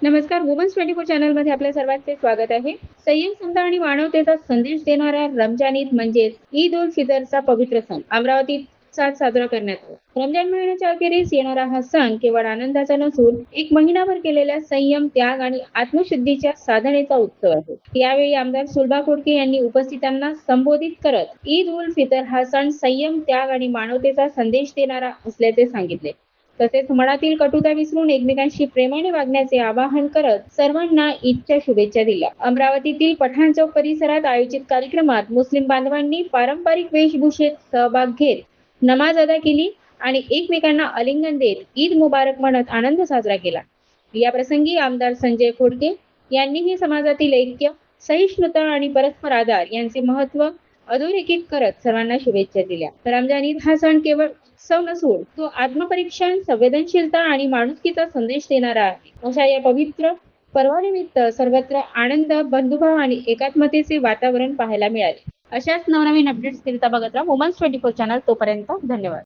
नमस्कार. वुमन्स 24 चॅनलमध्ये आपल्या सर्वांचे स्वागत आहे. संयम, समता आणि मानवतेचा संदेश देणारा रमजान ईद म्हणजेच ईद उल फितरचा पवित्र सण अमरावतीत साजरा करण्यात आला. रमजान महिन्याच्या अखेरीस येणारा हा सण केवळ आनंदाचा नसून एक महिनाभर केलेल्या संयम, त्याग आणि आत्मशुद्धीच्या साधनेचा उत्सव आहे. यावेळी आमदार सुलभा खोडके यांनी उपस्थितांना संबोधित करत ईद उल फितर हा सण संयम, त्याग आणि मानवतेचा संदेश देणारा असल्याचे सांगितले. तसेच मनातील कटुता विसरून एकमेकांशी प्रेमाने वागण्याचे आवाहन करत सर्वांना ईदच्या शुभेच्छा दिल्या. अमरावतीतील पठाण चौक परिसरात आयोजित कार्यक्रमात मुस्लिम बांधवांनी पारंपरिक वेशभूषेत सहभाग घेत नमाज अदा केली आणि एकमेकांना आलिंगन देत ईद मुबारक म्हणत आनंद साजरा केला. या प्रसंगी आमदार संजय खोडके यांनीही समाजातील ऐक्य, सहिष्णुता आणि परस्पर आदर यांचे महत्त्व अधोरेखित करत सर्वांना शुभेच्छा दिल्या. रमजान ईद हा सण केवळ उत्सव नसून तो आत्मपरीक्षण, संवेदनशीलता आणि माणुसकीचा संदेश देणारा आहे. अशा या पवित्र पर्वानिमित्त सर्वत्र आनंद, बंधुभाव आणि एकात्मतेचे वातावरण पाहायला मिळाले. अशाच नवनवीन अपडेट्स करिता बघत राहा वुमन्स 24 चॅनल. तोपर्यंत धन्यवाद.